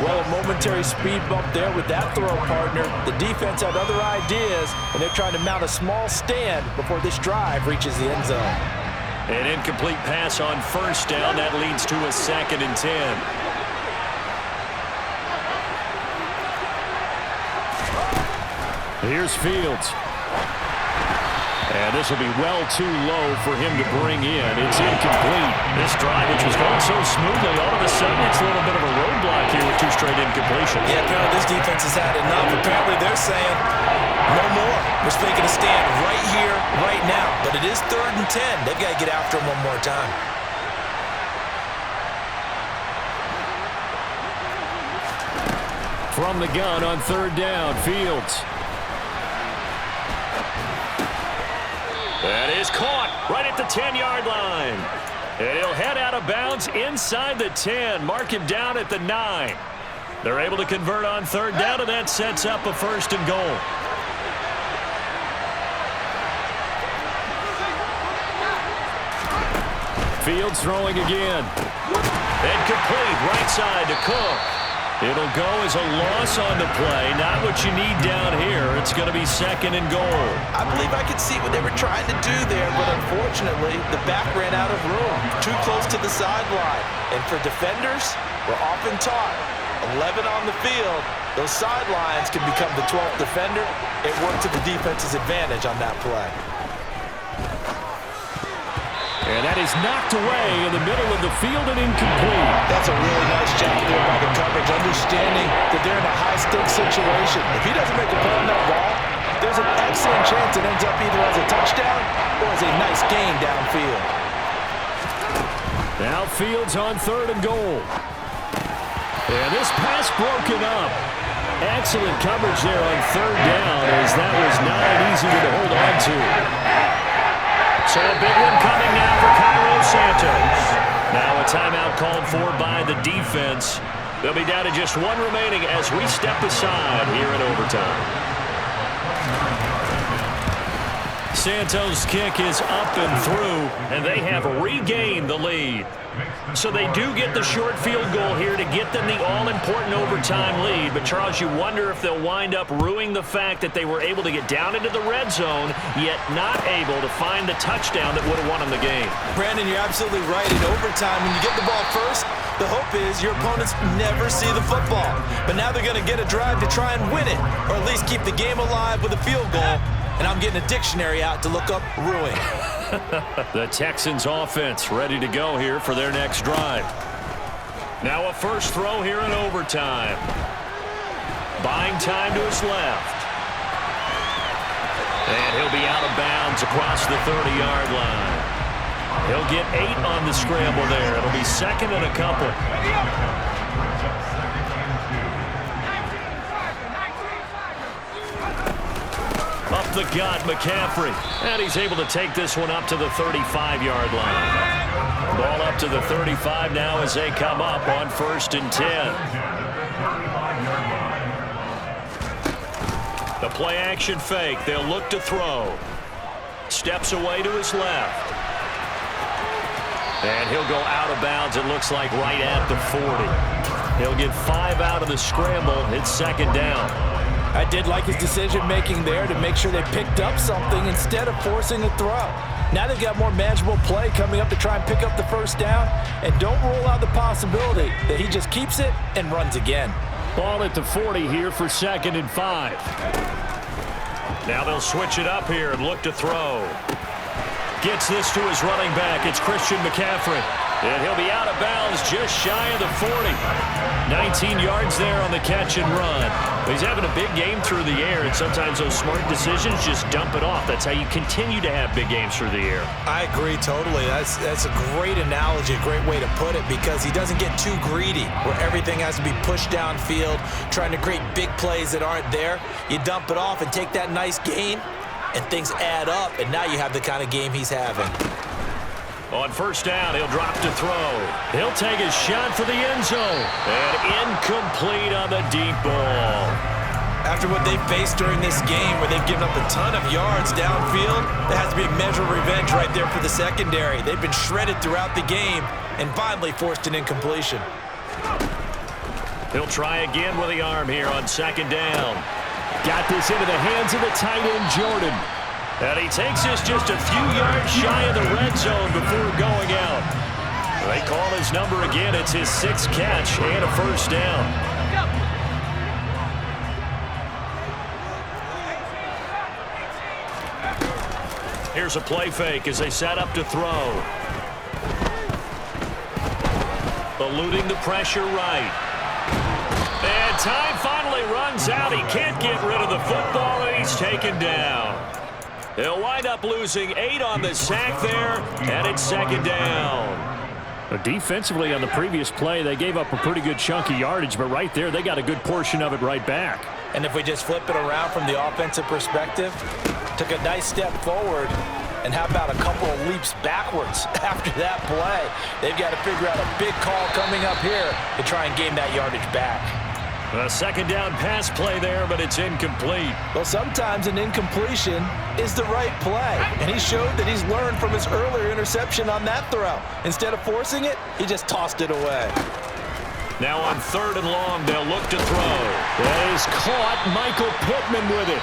Well, a momentary speed bump there with that throw, partner. The defense had other ideas, and they're trying to mount a small stand before this drive reaches the end zone. An incomplete pass on 1st down. That leads to a 2nd and 10. Here's Fields. And this will be well too low for him to bring in. It's incomplete. This drive, which was going so smoothly, all of a sudden it's a little bit of a roadblock here with 2 straight incompletions. Yeah, apparently this defense has had enough. Apparently they're saying, no more. We're making a stand right here, right now. But it is 3rd and 10. They've got to get after him one more time. From the gun on 3rd down, Fields. That is caught right at the 10-yard line. And he'll head out of bounds inside the 10. Mark him down at the 9. They're able to convert on 3rd down, and that sets up a 1st and goal. Fields throwing again. And complete right side to Cook. It'll go as a loss on the play. Not what you need down here. It's going to be 2nd and goal. I believe I could see what they were trying to do there, but unfortunately, the back ran out of room. Too close to the sideline. And for defenders, we're often taught, 11 on the field, those sidelines can become the 12th defender. It worked to the defense's advantage on that play. And that is knocked away in the middle of the field and incomplete. That's a really nice job there by the coverage, understanding that they're in a high-stakes situation. If he doesn't make a play on that ball, there's an excellent chance it ends up either as a touchdown or as a nice gain downfield. Now Fields on 3rd and goal. And this pass broken up. Excellent coverage there on 3rd down, as that was not easy to hold on to. So a big one coming now for Cairo Santos. Now a timeout called for by the defense. They'll be down to just 1 remaining as we step aside here in overtime. Santos' kick is up and through, and they have regained the lead. So they do get the short field goal here to get them the all-important overtime lead. But, Charles, you wonder if they'll wind up ruining the fact that they were able to get down into the red zone, yet not able to find the touchdown that would have won them the game. Brandon, you're absolutely right. In overtime, when you get the ball first, the hope is your opponents never see the football. But now they're going to get a drive to try and win it, or at least keep the game alive with a field goal. And I'm getting a dictionary out to look up ruin. The Texans offense ready to go here for their next drive. Now a first throw here in overtime. Buying time to his left. And he'll be out of bounds across the 30-yard line. He'll get 8 on the scramble there. It'll be 2nd and a couple. Up the gut, McCaffrey. And he's able to take this one up to the 35-yard line. Ball up to the 35 now as they come up on 1st and 10. The play-action fake. They'll look to throw. Steps away to his left. And he'll go out of bounds, it looks like, right at the 40. He'll get 5 out of the scramble. It's 2nd down. I did like his decision-making there to make sure they picked up something instead of forcing a throw. Now they've got more manageable play coming up to try and pick up the 1st down, and don't rule out the possibility that he just keeps it and runs again. Ball at the 40 here for 2nd and 5. Now they'll switch it up here and look to throw. Gets this to his running back. It's Christian McCaffrey. And he'll be out of bounds just shy of the 40. 19 yards there on the catch and run. He's having a big game through the air, and sometimes those smart decisions just dump it off. That's how you continue to have big games through the air. I agree totally. That's a great analogy, a great way to put it, because he doesn't get too greedy where everything has to be pushed downfield, trying to create big plays that aren't there. You dump it off and take that nice gain, and things add up, and now you have the kind of game he's having. On 1st down, he'll drop to throw. He'll take a shot for the end zone. And incomplete on the deep ball. After what they faced during this game, where they've given up a ton of yards downfield, there has to be a measure of revenge right there for the secondary. They've been shredded throughout the game and finally forced an incompletion. He'll try again with the arm here on 2nd down. Got this into the hands of the tight end, Jordan. And he takes this just a few yards shy of the red zone before going out. They call his number again. It's his 6th catch and a 1st down. Here's a play fake as they set up to throw. Eluding the pressure right. And time finally runs out. He can't get rid of the football, and he's taken down. He'll wind up losing 8 on the sack there, and it's second down. Defensively on the previous play, they gave up a pretty good chunk of yardage, but right there, they got a good portion of it right back. And if we just flip it around from the offensive perspective, took a nice step forward, and how about a couple of leaps backwards after that play? They've got to figure out a big call coming up here to try and gain that yardage back. A second down pass play there, but it's incomplete. Well, sometimes an incompletion is the right play, and he showed that he's learned from his earlier interception on that throw. Instead of forcing it, he just tossed it away. Now on 3rd and long, they'll look to throw. That is caught. Michael Pittman with it.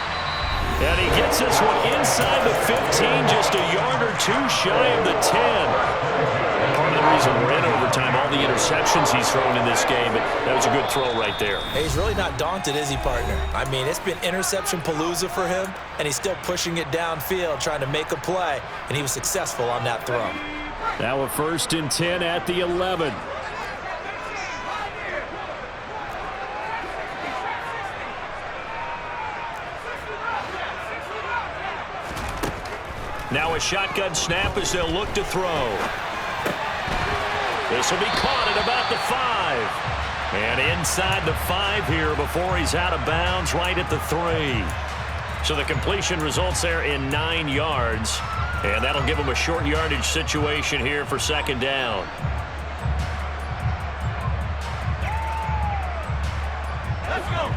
And he gets this one inside the 15, just a yard or 2 shy of the 10. Part of the reason we're in overtime, all the interceptions he's thrown in this game, but that was a good throw right there. Hey, he's really not daunted, is he, partner? I mean, it's been interception palooza for him, and he's still pushing it downfield, trying to make a play, and he was successful on that throw. Now a 1st and 10 at the 11. Now a shotgun snap as they'll look to throw. This will be caught at about the 5. And inside the 5 here before he's out of bounds right at the 3. So the completion results there in 9 yards. And that'll give him a short yardage situation here for second down. Let's go.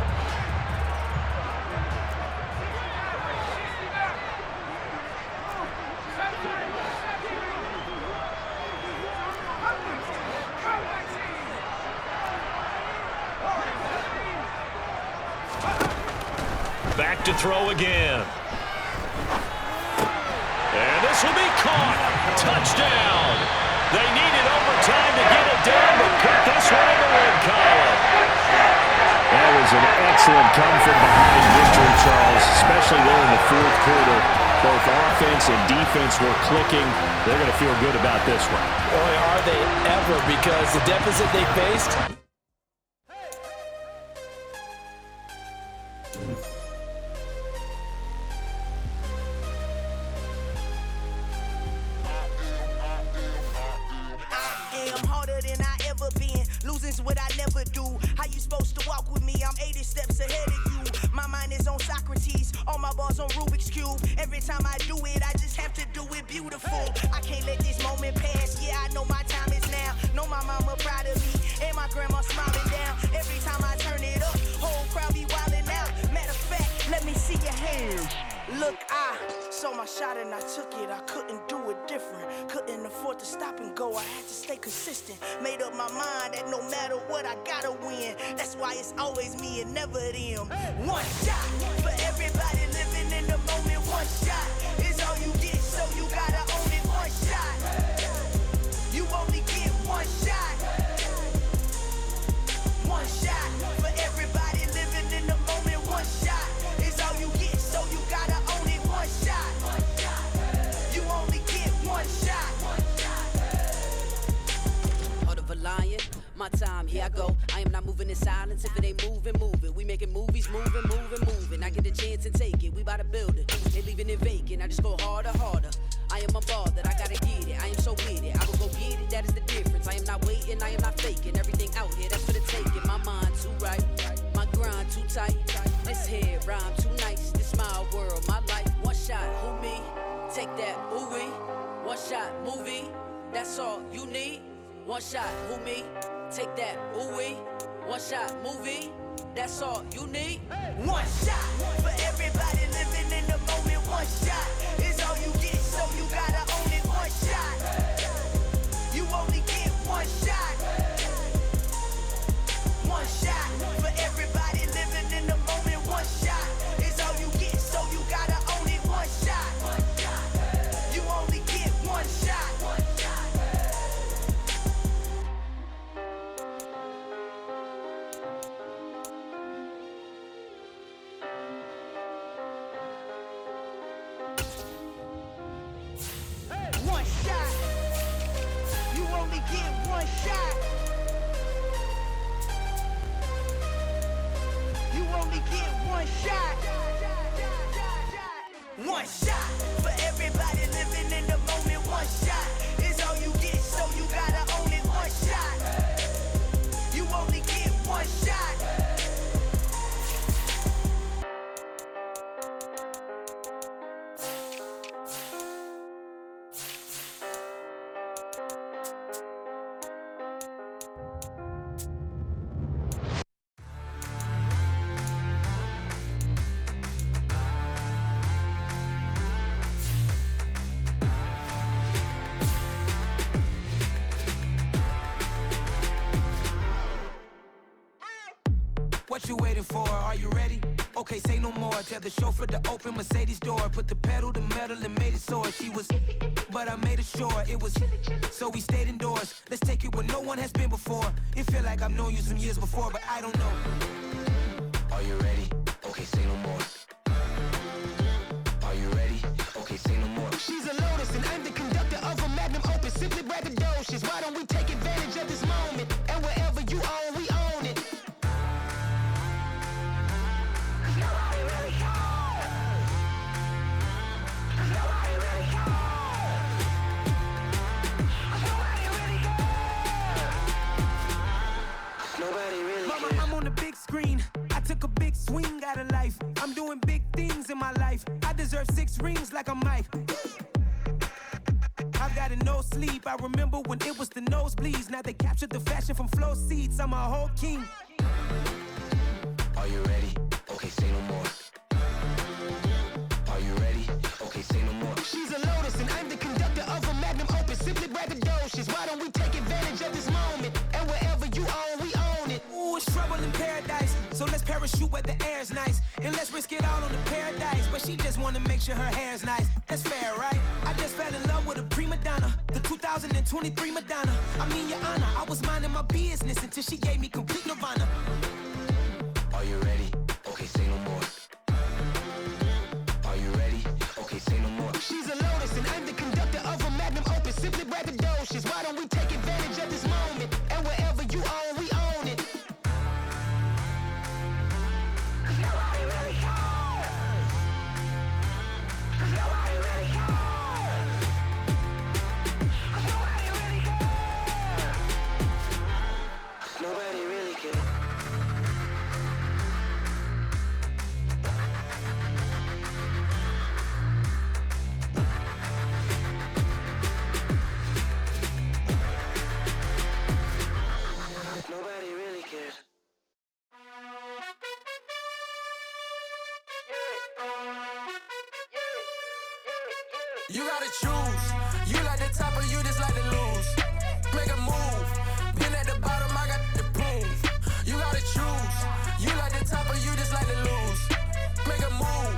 Back to throw again. And this will be caught. Touchdown. They needed overtime to get it down, but put this one in the win column. That was an excellent come-from-behind victory, Charles, especially there in the 4th quarter. Both offense and defense were clicking. They're going to feel good about this one. Boy, are they ever, because the deficit they faced. What I never do. How you supposed to walk with me? I'm 80 steps ahead of you. My mind is on Socrates, all my balls on Rubik's Cube. Every time I do it, I just have to do it beautiful. I can't let this moment pass. Yeah, I know my time is now. Know my mama proud of me, and my grandma smiling down. Every time I turn it up, whole crowd be wilding out. Matter of fact, let me see your hands. Look, I saw my shot and I took it. I couldn't do it different. Couldn't afford to stop and go. I had to stay consistent. Made up my mind that no matter what, I gotta win. That's why it's always me and never them. One shot for everybody living in the moment. One shot is all you get, so you gotta own it. One shot. You only get one shot. One shot for everybody living in the moment. One shot is all you get, so you gotta own it. One shot. You only get one shot. Heart of a lion, my time, here I go. I am not moving in silence. If it ain't moving, move it. We making movies, moving. I get a chance and take it. We bout to build it. They leaving it vacant. I just go harder. I am a ball that I gotta get it. I am so with it. I will go get it. That is the difference. I am not waiting. I am not faking. Everything out here, that's for the taking. My mind too right. My grind too tight. This head rhyme too nice. This my world, my life. One shot, who me? Take that, ooh wee. One shot, movie. That's all you need. One shot, who me? Take that, ooh wee. One shot, movie. That's all you need. One shot for everybody living in the moment. One shot is all you get, so you gotta own it. One shot. You only get one shot. One shot for everybody living in the moment. One shot is all you get, so you gotta own it. One shot. You only get one shot. only get one shot. One shot for everybody living in the moment. One shot is all you get, so you gotta own it. One shot. You only get one shot. What you waiting for? Are you ready? Okay, say no more. Tell the chauffeur to open Mercedes door. Put the pedal to metal and made it soar. She was, but I made it sure it was. So we stayed indoors. Let's take it where no one has been before. It feel like I've known you some years before, but I don't know. Are you ready? Okay, say no more. Are you ready? Okay, say no more. She's a Lotus and I'm the conductor of a magnum opus. Simply braggadocious. Why don't we take advantage of this moment? And wherever you own, we own it. Mama, I'm on the big screen. I took a big swing out of life. I'm doing big things in my life. I deserve 6 rings like a Mike. I've got no sleep. I remember when it was the nosebleeds. Now they captured the fashion from flow seats. I'm a whole king. Are you ready? Okay, say no more. Are you ready? Okay, say no more. She's a Lotus and I'm the conductor of a magnum opus. Simply braggadocious. Why don't we take advantage of this moment? And wherever you own, we own it. Ooh, it's trouble in paradise. So let's parachute where the air's nice. And let's risk it all on the paradise. But she just wanna make sure her hair's nice. That's fair, right? I just fell in love with a prima donna. The 2023 Madonna. I mean, your honor, I was minding my business until she gave me complete nirvana. Are you ready? Okay, say no more. Are you ready? Okay, say no more. She's a Lotus and I'm the conductor of a magnum opus. Simply braggadocious. Why don't we take advantage of this moment? And wherever you own, we own it. Nobody really cares. Nobody really cares. Nobody really cares. Nobody really cares. Nobody really cares. You gotta choose. You like the top or you just like to lose. Make a move. Been at the bottom, I got the proof. You gotta choose. You like the top or you just like to lose. Make a move.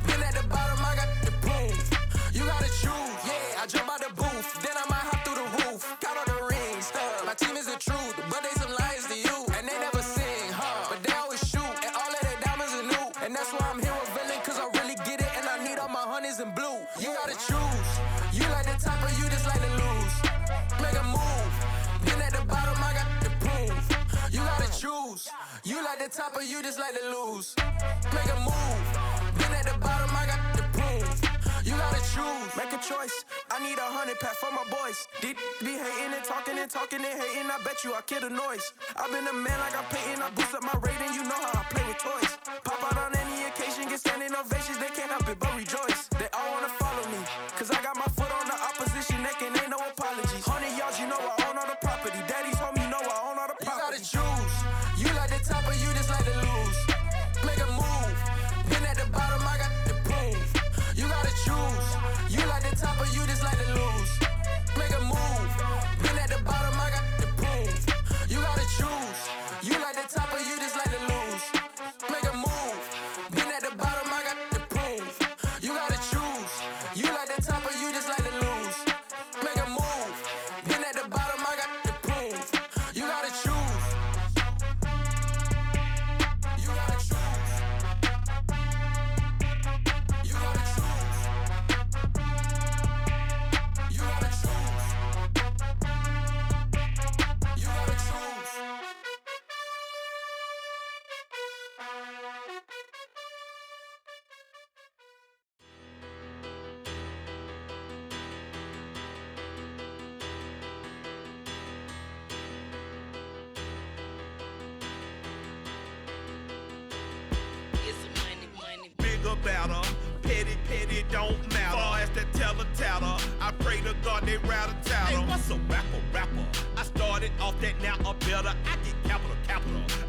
Been at the bottom, I got the proof. You gotta choose. Yeah, I jump out the booth. Then I might hop through the roof. Got all the rings. My team is the truth, but they some liars to you. And they never sing, but they always shoot. And all of their diamonds are new. And that's why I'm here with villain, cause I really get it. And I need all my honeys in blue. You gotta choose. You like the top or you just like to lose. Make a move. Been at the bottom, I got the proof. You gotta choose. You like the top or you just like to lose. Make a move. Been at the bottom, I got the proof. You gotta choose. Make a choice. I need 100 pack for my boys. Be hating and talking and hating. I bet you I kill the noise. I've been a man like I'm Peyton. I boost up my rating. You know how I play with toys. Pop out on any occasion, get standing ovations. They can't help it but rejoice. They all wanna follow me, cause I got my foot on the opposition neck and ain't no apologies. 100 yards, you know I own all the property. Daddy's home, you know I own all the property. You gotta choose. You like the top or you just like to lose. Make a move. Been at the bottom, I got the proof. You gotta choose. You like the top or you just like to lose. Make a move. Been at the bottom, I got the proof. You gotta choose. You like the top or you just like to lose. they rattle-tattle. Hey, what's a rapper? I started off that, now I'm better. I get capital.